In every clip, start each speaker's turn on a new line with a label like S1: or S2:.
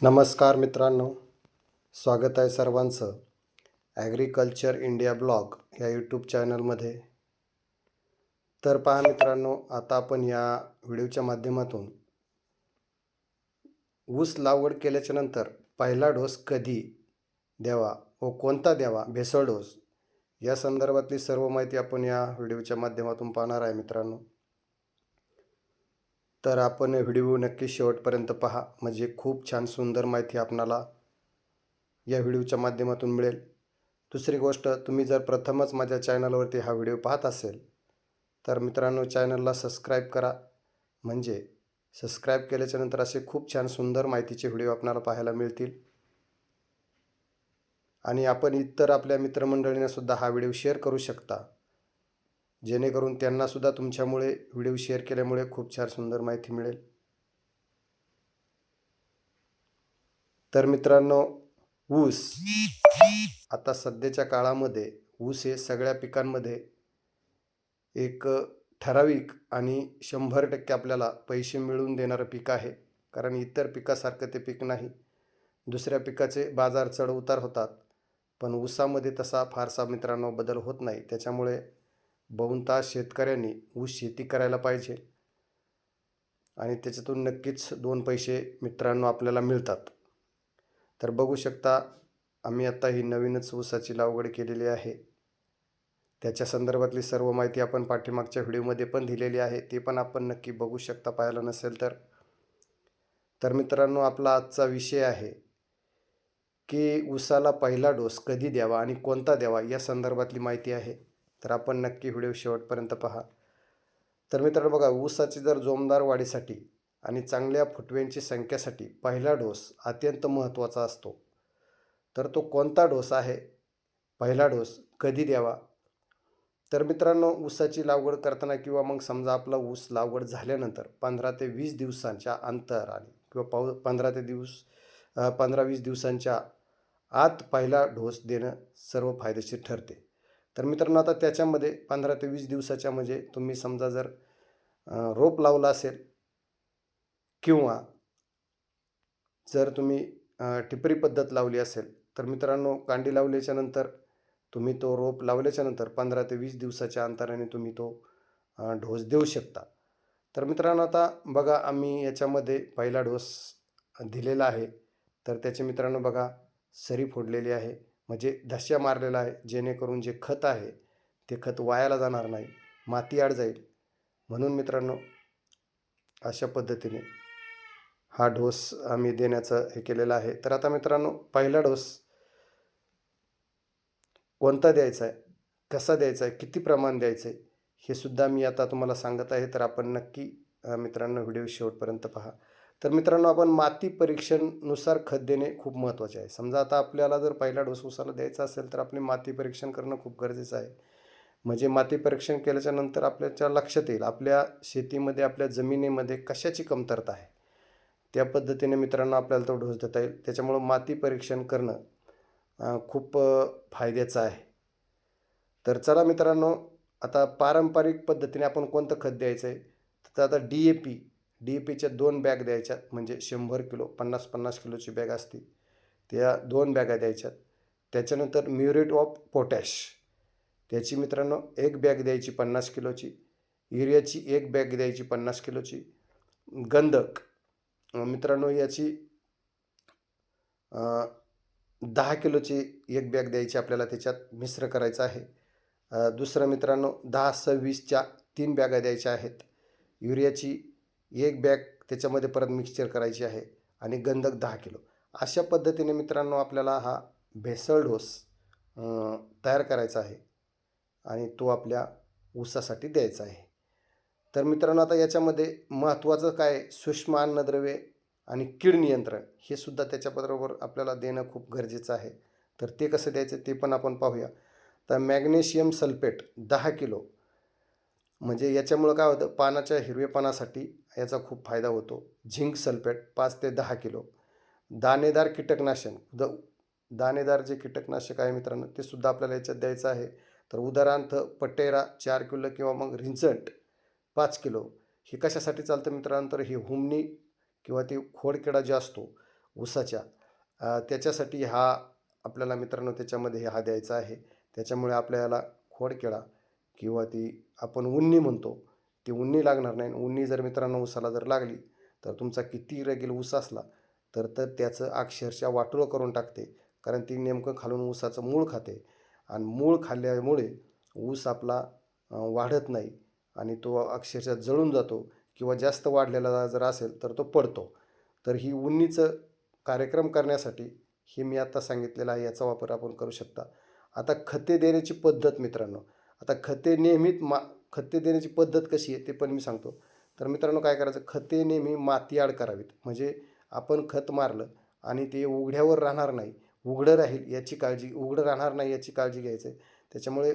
S1: नमस्कार मित्रांनो, स्वागत आहे सर्वांचं ॲग्रिकल्चर इंडिया ब्लॉग या यूट्यूब चॅनलमध्ये. तर पहा मित्रांनो, आता आपण या व्हिडिओच्या माध्यमातून ऊस लागवड केल्याच्यानंतर पहिला डोस कधी द्यावा व कोणता द्यावा, भेसळ डोस, या संदर्भातली सर्व माहिती आपण या व्हिडिओच्या माध्यमातून पाहणार आहे मित्रांनो. तर आपण व्हिडिओ नक्की शेवटपर्यंत पहा, म्हणजे खूप छान सुंदर माहिती आपणाला या व्हिडिओच्या माध्यमातून मिळेल. दुसरी गोष्ट, तुम्ही जर प्रथमच माझ्या चॅनलवरती हा व्हिडिओ पाहत असेल तर मित्रांनो चॅनलला सबस्क्राईब करा, म्हणजे सबस्क्राईब केल्याच्यानंतर असे खूप छान सुंदर माहितीचे व्हिडिओ आपल्याला पाहायला मिळतील. आणि आपण इतर आपल्या मित्रमंडळींना सुद्धा हा व्हिडिओ शेअर करू शकता, जेणेकरून त्यांनासुद्धा तुमच्यामुळे व्हिडिओ शेअर केल्यामुळे खूप छान सुंदर माहिती मिळेल. तर मित्रांनो, ऊस आता सध्याच्या काळामध्ये ऊस हे सगळ्या पिकांमध्ये एक ठराविक आणि 100% आपल्याला पैसे मिळवून देणारं पीक आहे. कारण इतर पिकासारखं ते पीक नाही. दुसऱ्या पिकाचे बाजार चढ उतार होतात, पण ऊसामध्ये तसा फारसा मित्रांनो बदल होत नाही. त्याच्यामुळे बहुतांश शेतकऱ्यांनी ऊस शेती करायला पाहिजे आणि त्याच्यातून नक्कीच 2 पैसे मित्रांनो आपल्याला मिळतात. तर बघू शकता, आम्ही आता ही नवीनच ऊसाची लागवड केलेली आहे. त्याच्या संदर्भातली सर्व माहिती आपण पाठीमागच्या व्हिडिओमध्ये पण दिलेली आहे, ते पण आपण नक्की बघू शकता, पाहिलं नसेल तर. तर मित्रांनो, आपला आजचा विषय आहे की ऊसाला पहिला डोस कधी द्यावा आणि कोणता द्यावा, या संदर्भातली माहिती आहे. तर आपण नक्की व्हिडिओ शेवटपर्यंत पहा. तर मित्रांनो बघा, ऊसाची जर जोमदार वाढीसाठी आणि चांगल्या फुटव्यांची संख्येसाठी पहिला डोस अत्यंत महत्त्वाचा असतो. तर तो कोणता डोस आहे, पहिला डोस कधी द्यावा? तर मित्रांनो, ऊसाची लागवड करताना किंवा मग समजा आपला ऊस लागवड झाल्यानंतर 15 ते 20 दिवसांच्या अंतराने किंवा 15-20 दिवसांच्या आत पहिला डोस देणं सर्व फायदेशीर ठरते. तर मित्रांनो, आता त्याच्यामध्ये 15 ते 20 दिवसाच्या म्हणजे तुम्ही समजा जर रोप लावला असेल किंवा जर तुम्ही टिपरी पद्धत लावली असेल, तर मित्रांनो कांडी लावल्याच्यानंतर तुम्ही तो रोप लावल्याच्यानंतर 15 ते 20 दिवसाच्या अंतराने तुम्ही तो डोस देऊ शकता. तर मित्रांनो, आता बघा, आम्ही याच्यामध्ये पहिला डोस दिलेला आहे. तर त्याचे मित्रांनो बघा, सरी फोडलेली आहे, म्हणजे धस्या मारलेला आहे, जेणेकरून जे खत आहे ते खत वायाला जाणार नाही, माती आड जाईल. म्हणून मित्रांनो अशा पद्धतीने हा डोस आम्ही देण्याचं हे केलेलं आहे. तर आता मित्रांनो, पहिला डोस कोणता द्यायचा आहे, कसा द्यायचा आहे, किती प्रमाण द्यायचं आहे, हे सुद्धा मी आता तुम्हाला सांगत आहे. तर आपण नक्की मित्रांनो व्हिडिओ शेवटपर्यंत पहा. तर मित्रांनो, आपण माती परीक्षणानुसार खत देणे खूप महत्त्वाचे आहे. समजा आता आपल्याला जर पहिला डोस ऊसाला द्यायचा असेल तर आपले माती परीक्षण करणं खूप गरजेचं आहे. म्हणजे माती परीक्षण केल्याच्यानंतर आपल्याच्या लक्षात येईल आपल्या शेतीमध्ये, आपल्या जमिनीमध्ये कशाची कमतरता आहे. त्या पद्धतीने मित्रांनो आपल्याला तो डोस देता येईल. त्याच्यामुळं माती परीक्षण करणं खूप फायद्याचं आहे. तर चला मित्रांनो, आता पारंपरिक पद्धतीने आपण कोणतं खत द्यायचं आहे, तर आता डी ए पीच्या 2 बॅग द्यायच्यात, म्हणजे 100 किलो 50-50 किलोची बॅग असते, त्या 2 बॅगा द्यायच्यात. त्याच्यानंतर म्युरेट ऑफ पोटॅश, त्याची मित्रांनो 1 बॅग द्यायची 50 किलोची. युरियाची 1 बॅग द्यायची 50 किलोची. गंधक मित्रांनो याची 10 किलोची 1 बॅग द्यायची आपल्याला, त्याच्यात मिश्र करायचं आहे. दुसरं मित्रांनो 10-26च्या 3 बॅगा द्यायच्या आहेत. युरियाची 1 बॅग त्याच्यामध्ये परत मिक्सचर करायची आहे आणि गंधक 10 किलो. अशा पद्धतीने मित्रांनो आपल्याला हा भेसळ डोस तयार करायचा आहे आणि तो आपल्या ऊसासाठी द्यायचा आहे. तर मित्रांनो, आता याच्यामध्ये महत्त्वाचं काय, सूक्ष्म अन्नद्रव्ये आणि कीड नियंत्रण हे सुद्धा त्याच्याबरोबर आपल्याला देणं खूप गरजेचं आहे. तर ते कसं द्यायचं ते पण आपण पाहूया. तर मॅग्नेशियम सल्फेट 10 किलो, म्हणजे याच्यामुळं काय होतं, पानाच्या हिरवेपणासाठी याचा खूप फायदा होतो. झिंक सल्फेट 5 ते 10 किलो. दाणेदार कीटकनाशक, दाणेदार जे कीटकनाशक आहे मित्रांनो ते सुद्धा आपल्याला याच्यात द्यायचं आहे. तर उदाहरणार्थ पटेरा 4 किलो किंवा मग रिंचंट 5 किलो. हे कशासाठी चालतं मित्रांनो, तर हे हुमणी किंवा ते खोडकिडा जे असतो, ऊसाच्या, त्याच्यासाठी हा आपल्याला मित्रांनो त्याच्यामध्ये हा द्यायचा आहे. त्याच्यामुळे आपल्याला खोडकिडा किंवा ती आपण उन्नी म्हणतो, ती उन्नी लागणार नाही. उन्नी जर मित्रांनो ऊसाला जर लागली तर तुमचा किती रगील ऊस असला तर तर त्याचं अक्षरशः वाटोळं करून टाकते. कारण ती नेमकं खालून ऊसाचं मूळ खाते आणि मूळ खाल्ल्यामुळे ऊस आपला वाढत नाही आणि तो अक्षरशः जळून जातो किंवा जास्त वाढलेला जर असेल तर तो पडतो. तर ही उन्नीचं कार्यक्रम करण्यासाठी हे मी आता सांगितलेलं आहे, याचा वापर आपण करू शकता. आता खते देण्याची पद्धत मित्रांनो, आता खते नेहमीच खते देण्याची पद्धत कशी आहे ते पण मी सांगतो. तर मित्रांनो काय करायचं, खते नेहमी मातीआड करावीत. म्हणजे आपण खत मारलं आणि ते उघड्यावर राहणार नाही, उघडं राहील याची काळजी, उघडं राहणार नाही याची काळजी घ्यायची आहे. त्याच्यामुळे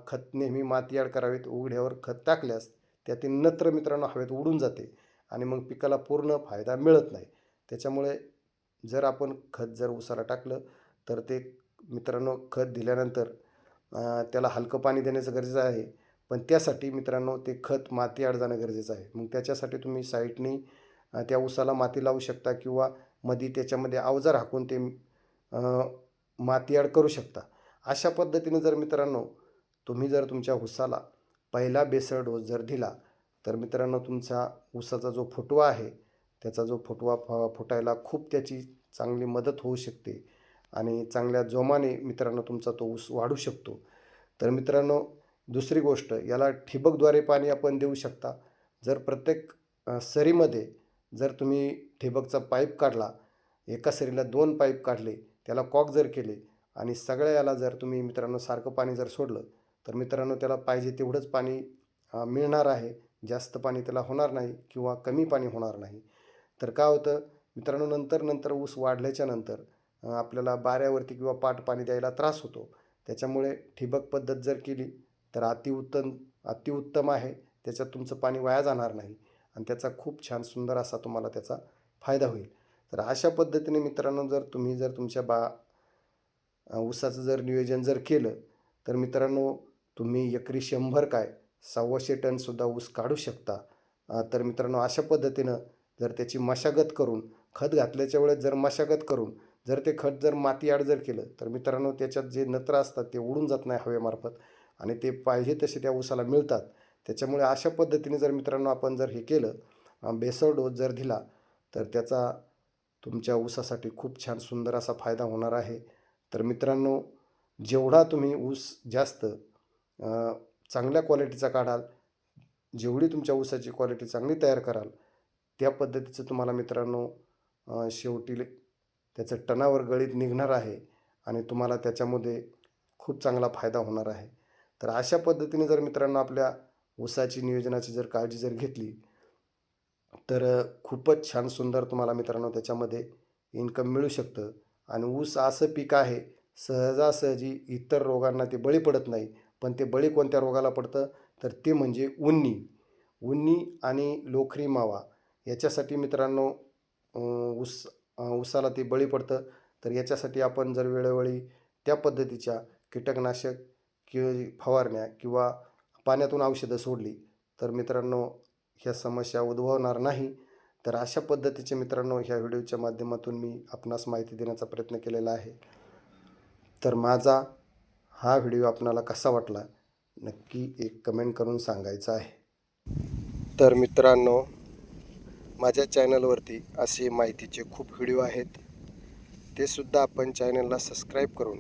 S1: खत नेहमी मातीआड करावीत. उघड्यावर खत टाकल्यास त्यातील नत्र मित्रांनो हवेत उडून जाते आणि मग पिकाला पूर्ण फायदा मिळत नाही. त्याच्यामुळे जर आपण खत जर ऊसाला टाकलं तर ते मित्रांनो खत दिल्यानंतर त्याला हलकं पाणी देण्याचं गरजेचं आहे. पण त्यासाठी मित्रांनो ते खत मातीआड जाणं गरजेचं आहे. मग त्याच्यासाठी तुम्ही साईडनी त्या ऊसाला माती लावू शकता किंवा मध्ये त्याच्यामध्ये अवजार हाकून ते मातीआड करू शकता. अशा पद्धतीने जर मित्रांनो तुम्ही जर तुमच्या ऊसाला पहिला बेसळ डोस जर दिला तर मित्रांनो तुमचा ऊसाचा जो फुटवा आहे त्याचा जो फुटवा फुटायला खूप त्याची चांगली मदत होऊ शकते आणि चांगल्या जोमाने मित्रांनो तुमचा तो ऊस वाढू शकतो. तर मित्रांनो दुसरी गोष्ट, याला ठिबकद्वारे पाणी आपण देऊ शकता. जर प्रत्येक सरीमध्ये जर तुम्ही ठिबकचा पाईप काढला, एका सरीला 2 पाईप काढले, त्याला कॉक जर केले आणि सगळ्या याला जर तुम्ही मित्रांनो सारखं पाणी जर सोडलं तर मित्रांनो त्याला पाहिजे तेवढंच पाणी मिळणार आहे. जास्त पाणी त्याला होणार नाही किंवा कमी पाणी होणार नाही. तर काय होतं मित्रांनो, नंतर ऊस वाढल्याच्या नंतर आपल्याला बाऱ्यावरती किंवा पाट पाणी द्यायला त्रास होतो. त्याच्यामुळे ठिबक पद्धत जर केली तर अतिउत्तम आहे. त्याच्यात तुमचं पाणी वाया जाणार नाही आणि त्याचा खूप छान सुंदर असा तुम्हाला त्याचा फायदा होईल. तर अशा पद्धतीने मित्रांनो जर तुम्ही जर तुमच्या ऊसाचं जर नियोजन जर केलं तर मित्रांनो तुम्ही एकरी 100 काय 125 टनसुद्धा ऊस काढू शकता. तर मित्रांनो अशा पद्धतीनं जर त्याची मशागत करून, खत घातल्याच्या वेळेस जर मशागत करून जर ते खत जर मातीआड जर केलं तर मित्रांनो त्याच्यात जे नत्र असतात ते उडून जात नाही हवेमार्फत आणि ते पाहिजे तसे त्या ऊसाला मिळतात. त्याच्यामुळे अशा पद्धतीने जर मित्रांनो आपण जर हे केलं, बेसळ डोस जर दिला तर त्याचा तुमच्या ऊसासाठी खूप छान सुंदर असा फायदा होणार आहे. तर मित्रांनो जेवढा तुम्ही ऊस जास्त चांगल्या क्वालिटीचा काढाल, जेवढी तुमच्या ऊसाची क्वालिटी चांगली तयार कराल त्या पद्धतीचं तुम्हाला मित्रांनो शेवटी त्याचं टनावर गळीत निघणार आहे आणि तुम्हाला त्याच्यामध्ये खूप चांगला फायदा होणार आहे. तर अशा पद्धतीने जर मित्रांनो आपल्या ऊसाची नियोजनाची जर काळजी जर घेतली तर खूपच छान सुंदर तुम्हाला मित्रांनो त्याच्यामध्ये इन्कम मिळू शकतं. आणि ऊस असं पीक आहे सहजासहजी इतर रोगांना ते बळी पडत नाही. पण ते बळी कोणत्या रोगाला पडतं तर ते म्हणजे उन्नी आणि लोखरी मावा याच्यासाठी मित्रांनो ऊसाला ते बळी पडतं. तर याच्यासाठी आपण जर वेळोवेळी त्या पद्धतीच्या कीटकनाशक किंवा फवारण्या किंवा पाण्यातून औषधं सोडली तर मित्रांनो ह्या समस्या उद्भवणार नाही. तर अशा पद्धतीचे मित्रांनो ह्या व्हिडिओच्या माध्यमातून मी आपणास माहिती देण्याचा प्रयत्न केलेला आहे. तर माझा हा व्हिडिओ आपणाला कसा वाटला नक्की एक कमेंट करून सांगायचं आहे. तर मित्रांनो माझ्या चॅनलवरती असे माहितीचे खूप व्हिडिओ आहेत, ते सुद्धा आपण चॅनलला सबस्क्राईब करून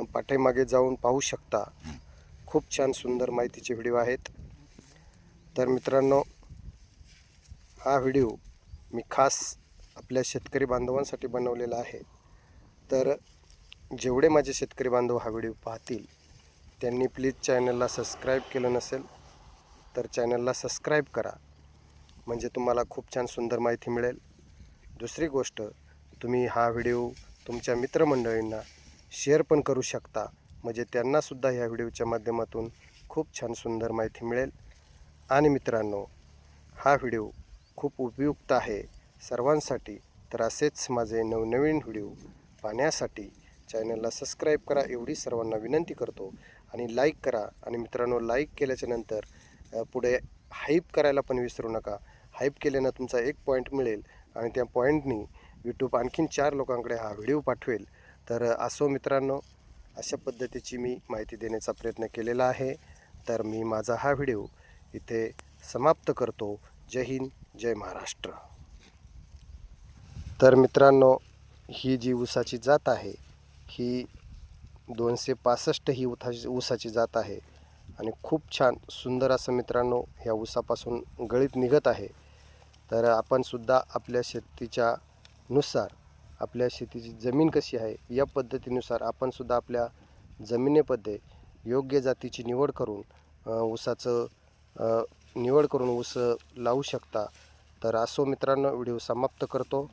S1: पाठीमागे जाऊन पाहू शकता. खूप छान सुंदर माहितीचे व्हिडिओ आहेत. तर मित्रांनो हा व्हिडिओ मी खास आपल्या शेतकरी बांधवांसाठी बनवलेला आहे. तर जेवढे माझे शेतकरी बांधव हा व्हिडिओ पाहतील त्यांनी प्लीज चॅनलला सबस्क्राईब केलं नसेल तर चॅनलला सबस्क्राईब करा, म्हणजे तुम्हाला खूप छान सुंदर माहिती मिळेल. दुसरी गोष्ट, तुम्ही हा व्हिडिओ तुमच्या मित्रमंडळींना शेअर पण करू शकता, म्हणजे त्यांनासुद्धा ह्या व्हिडिओच्या माध्यमातून खूप छान सुंदर माहिती मिळेल. आणि मित्रांनो हा व्हिडिओ खूप उपयुक्त आहे सर्वांसाठी. तर असेच माझे नवनवीन व्हिडिओ पाहण्यासाठी चॅनलला सबस्क्राईब करा एवढी सर्वांना विनंती करतो. आणि लाईक करा. आणि मित्रांनो लाईक केल्याच्या नंतर पुढे हाईप करायला पण विसरू नका. हाईप केल्यानं तुमचा एक पॉईंट मिळेल आणि त्या पॉईंटनी यूट्यूब आणखीन 4 लोकांकडे हा व्हिडिओ पाठवेल. तर असो मित्रांनो, अशा पद्धतीची मी माहिती देण्याचा प्रयत्न केलेला आहे. तर मी माझा हा व्हिडिओ इथे समाप्त करतो. जय हिंद, जय महाराष्ट्र. तर मित्रांनो, ही जी ऊसाची जात आहे ही 265 ही ऊसाची जात आहे आणि खूप छान सुंदर असं मित्रांनो ह्या ऊसापासून गळीत निघत आहे. तर आपण सुद्धा आपल्या शेतीच्या नुसार, आपल्या शेतीची जमीन कशी आहे या पद्धतीनुसार आपण सुद्धा आपल्या जमिनीमध्ये योग्य जातीची निवड करून ऊसाचं निवड करून ऊस लावू शकता. तर असो मित्रांनो, व्हिडिओ समाप्त करतो.